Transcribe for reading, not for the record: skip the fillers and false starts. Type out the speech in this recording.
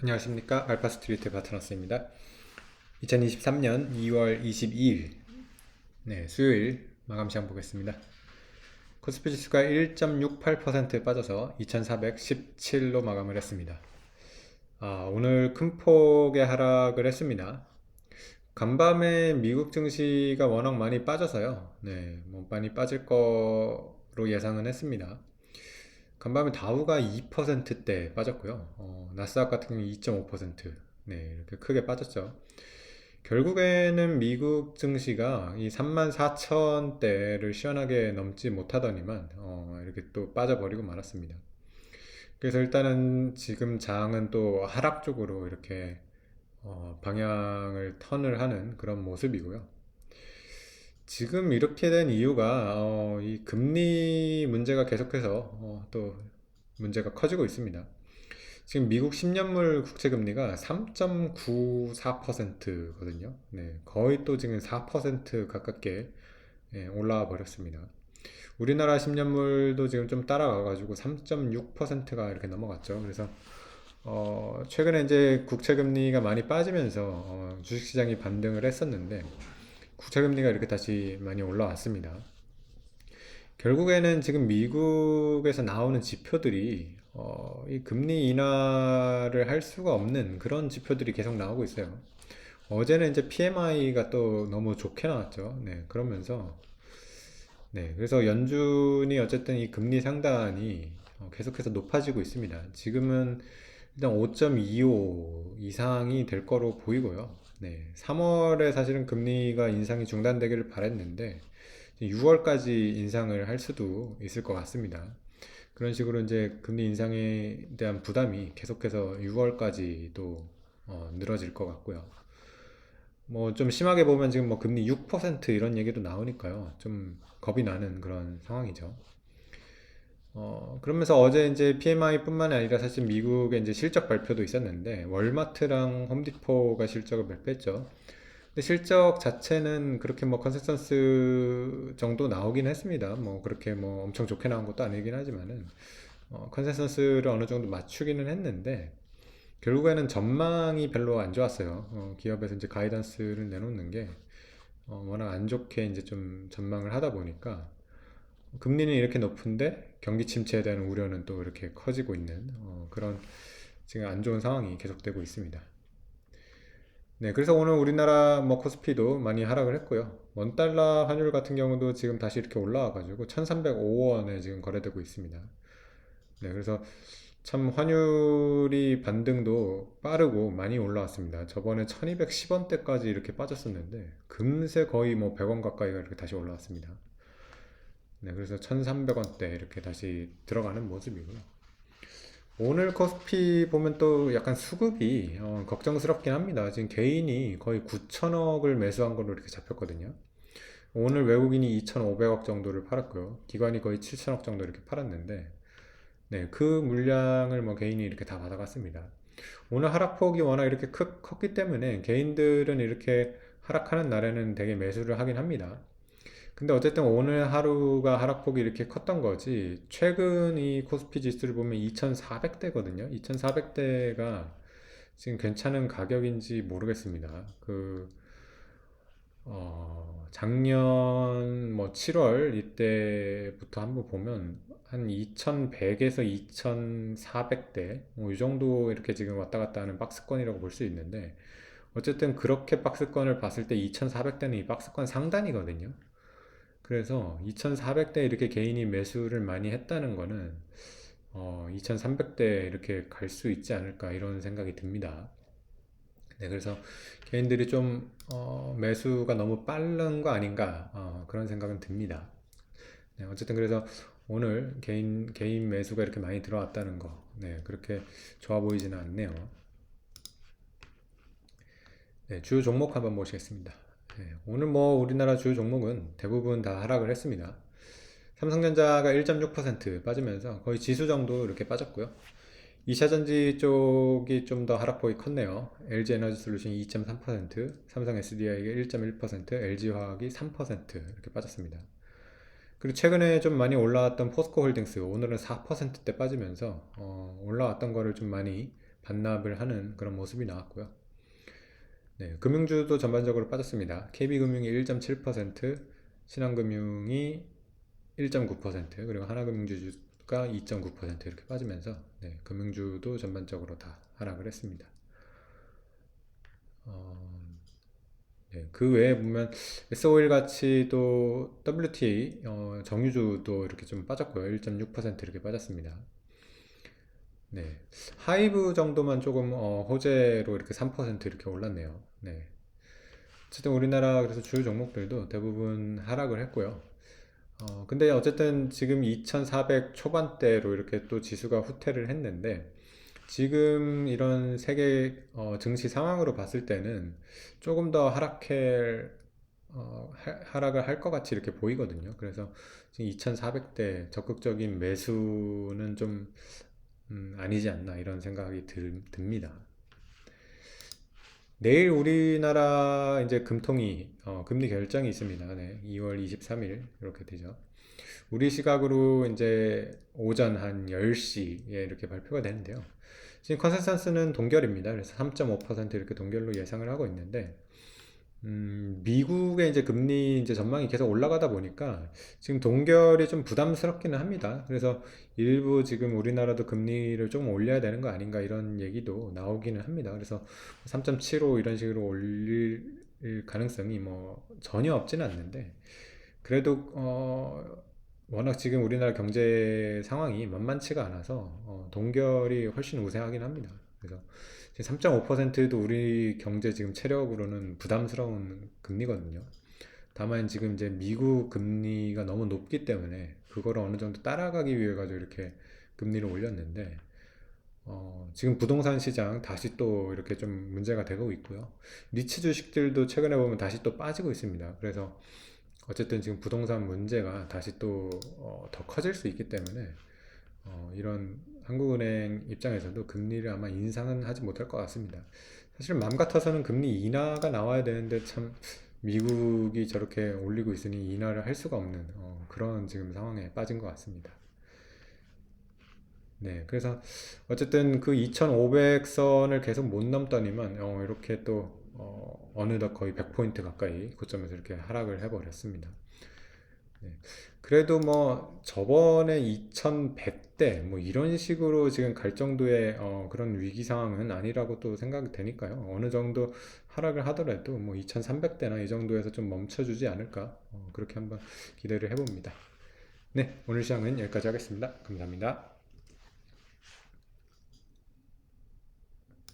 안녕하십니까, 알파스트리트 파트너스입니다. 2023년 2월 22일 수요일 마감 시장 보겠습니다. 코스피 지수가 1.68% 빠져서 2417로 마감을 했습니다. 오늘 큰 폭의 하락을 했습니다. 간밤에 미국 증시가 워낙 많이 빠져서요. 많이 빠질 거로 예상은 했습니다. 간밤에 다우가 2%대 빠졌고요. 나스닥 같은 경우 2.5%, 이렇게 크게 빠졌죠. 결국에는 미국 증시가 이 34,000대를 시원하게 넘지 못하더니만 이렇게 또 빠져버리고 말았습니다. 그래서 일단은 지금 장은 또 하락 쪽으로 이렇게 방향을 턴을 하는 그런 모습이고요. 지금 이렇게 된 이유가 이 금리 문제가 계속해서 또 문제가 커지고 있습니다. 지금 미국 10년물 국채금리가 3.94%거든요. 거의 또 지금 4% 가깝게 올라와 버렸습니다. 우리나라 10년물도 지금 좀 따라가가지고 3.6%가 이렇게 넘어갔죠. 그래서 최근에 이제 국채금리가 많이 빠지면서 주식시장이 반등을 했었는데 국채금리가 이렇게 다시 많이 올라왔습니다. 결국에는 지금 미국에서 나오는 지표들이 이 금리 인하를 할 수가 없는 그런 지표들이 계속 나오고 있어요. 어제는 이제 PMI가 또 너무 좋게 나왔죠. 그러면서 그래서 연준이 어쨌든 이 금리 상단이 계속해서 높아지고 있습니다. 지금은 일단 5.25 이상이 될 거로 보이고요. 3월에 사실은 금리가 인상이 중단되기를 바랬는데 6월까지 인상을 할 수도 있을 것 같습니다. 그런 식으로 이제 금리 인상에 대한 부담이 계속해서 6월까지도 늘어질 것 같고요. 뭐 좀 심하게 보면 지금 뭐 금리 6% 이런 얘기도 나오니까요. 좀 겁이 나는 그런 상황이죠. 그러면서 어제 이제 PMI뿐만 아니라 사실 미국의 이제 실적 발표도 있었는데 월마트랑 홈디포가 실적을 발표했죠. 근데 실적 자체는 그렇게 뭐 컨센서스 정도 나오긴 했습니다. 뭐 그렇게 뭐 엄청 좋게 나온 것도 아니긴 하지만은 컨센서스를 어느 정도 맞추기는 했는데 결국에는 전망이 별로 안 좋았어요. 기업에서 이제 가이던스를 내놓는 게 워낙 안 좋게 이제 좀 전망을 하다 보니까 금리는 이렇게 높은데 경기 침체에 대한 우려는 또 이렇게 커지고 있는 그런 지금 안 좋은 상황이 계속되고 있습니다. 그래서 오늘 우리나라 뭐 코스피도 많이 하락을 했고요. 원달러 환율 같은 경우도 지금 다시 이렇게 올라와가지고 1305원에 지금 거래되고 있습니다. 그래서 참 환율이 반등도 빠르고 많이 올라왔습니다. 저번에 1210원대까지 이렇게 빠졌었는데 금세 거의 뭐 100원 가까이가 이렇게 다시 올라왔습니다. 그래서 1300원대 이렇게 다시 들어가는 모습이고요. 오늘 코스피 보면 또 약간 수급이 걱정스럽긴 합니다. 지금 개인이 거의 9천억을 매수한 걸로 이렇게 잡혔거든요. 오늘 외국인이 2,500억 정도를 팔았고요. 기관이 거의 7천억 정도 이렇게 팔았는데, 그 물량을 뭐 개인이 이렇게 다 받아갔습니다. 오늘 하락폭이 워낙 이렇게 컸기 때문에 개인들은 이렇게 하락하는 날에는 되게 매수를 하긴 합니다. 근데 어쨌든 오늘 하루가 하락폭이 이렇게 컸던 거지 최근 이 코스피 지수를 보면 2400대거든요. 2400대가 지금 괜찮은 가격인지 모르겠습니다. 작년 뭐 7월 이때부터 한번 보면 한 2100에서 2400대 뭐 이 정도 이렇게 지금 왔다 갔다 하는 박스권이라고 볼 수 있는데 어쨌든 그렇게 박스권을 봤을 때 2400대는 이 박스권 상단이거든요. 그래서 2400대 이렇게 개인이 매수를 많이 했다는 거는 2300대 이렇게 갈 수 있지 않을까 이런 생각이 듭니다. 그래서 개인들이 좀 매수가 너무 빠른 거 아닌가 그런 생각은 듭니다. 어쨌든 그래서 오늘 개인 매수가 이렇게 많이 들어왔다는 거, 그렇게 좋아 보이지는 않네요. 주요 종목 한번 보시겠습니다. 오늘 뭐 우리나라 주요 종목은 대부분 다 하락을 했습니다. 삼성전자가 1.6% 빠지면서 거의 지수 정도 이렇게 빠졌고요. 2차전지 쪽이 좀 더 하락폭이 컸네요. LG에너지솔루션이 2.3%, 삼성 SDI가 1.1%, LG화학이 3% 이렇게 빠졌습니다. 그리고 최근에 좀 많이 올라왔던 포스코홀딩스 오늘은 4%대 빠지면서 올라왔던 거를 좀 많이 반납을 하는 그런 모습이 나왔고요. 네, 금융주도 전반적으로 빠졌습니다. KB금융이 1.7%, 신한금융이 1.9%, 그리고 하나금융주가 2.9% 이렇게 빠지면서 네, 금융주도 전반적으로 다 하락을 했습니다. 어, 네, 그 외에 보면 SO일 같이 또 WTA 정유주도 이렇게 좀 빠졌고요. 1.6% 이렇게 빠졌습니다. 네, 하이브 정도만 조금 호재로 이렇게 3% 이렇게 올랐네요. 네, 어쨌든 우리나라 그래서 주요 종목들도 대부분 하락을 했고요. 근데 어쨌든 지금 2400 초반대로 이렇게 또 지수가 후퇴를 했는데 지금 이런 세계 증시 상황으로 봤을 때는 조금 더 하락을 할 것 같이 이렇게 보이거든요. 그래서 지금 2400대 적극적인 매수는 좀 아니지 않나 이런 생각이 듭니다. 내일 우리나라 이제 금통위 금리 결정이 있습니다. 네, 2월 23일 이렇게 되죠. 우리 시각으로 이제 오전 한 10시에 이렇게 발표가 되는데요. 지금 컨센서스는 동결입니다. 그래서 3.5% 이렇게 동결로 예상을 하고 있는데, 미국의 이제 금리 이제 전망이 계속 올라가다 보니까 지금 동결이 좀 부담스럽기는 합니다. 그래서 일부 지금 우리나라도 금리를 좀 올려야 되는 거 아닌가 이런 얘기도 나오기는 합니다. 그래서 3.75 이런 식으로 올릴 가능성이 뭐 전혀 없지는 않는데, 그래도 워낙 지금 우리나라 경제 상황이 만만치가 않아서 동결이 훨씬 우세하긴 합니다. 그래서 3.5%도 우리 경제 지금 체력으로는 부담스러운 금리거든요. 다만 지금 이제 미국 금리가 너무 높기 때문에 그거를 어느 정도 따라가기 위해 가지고 이렇게 금리를 올렸는데 지금 부동산 시장 다시 또 이렇게 좀 문제가 되고 있고요. 리츠 주식들도 최근에 보면 다시 또 빠지고 있습니다. 그래서 어쨌든 지금 부동산 문제가 다시 또 더 커질 수 있기 때문에 이런 한국은행 입장에서도 금리를 아마 인상은 하지 못할 것 같습니다. 사실 맘 같아서는 금리 인하가 나와야 되는데 참 미국이 저렇게 올리고 있으니 인하를 할 수가 없는 그런 지금 상황에 빠진 것 같습니다. 네, 그래서 어쨌든 그 2500선을 계속 못 넘더니만 이렇게 또 어느덧 거의 100포인트 가까이 고점에서 이렇게 하락을 해버렸습니다. 네. 그래도 뭐 저번에 2100대 뭐 이런 식으로 지금 갈 정도의 그런 위기 상황은 아니라고 또 생각이 되니까요. 어느 정도 하락을 하더라도 뭐 2300대나 이 정도에서 좀 멈춰주지 않을까 그렇게 한번 기대를 해봅니다. 네, 오늘 시장은 여기까지 하겠습니다. 감사합니다.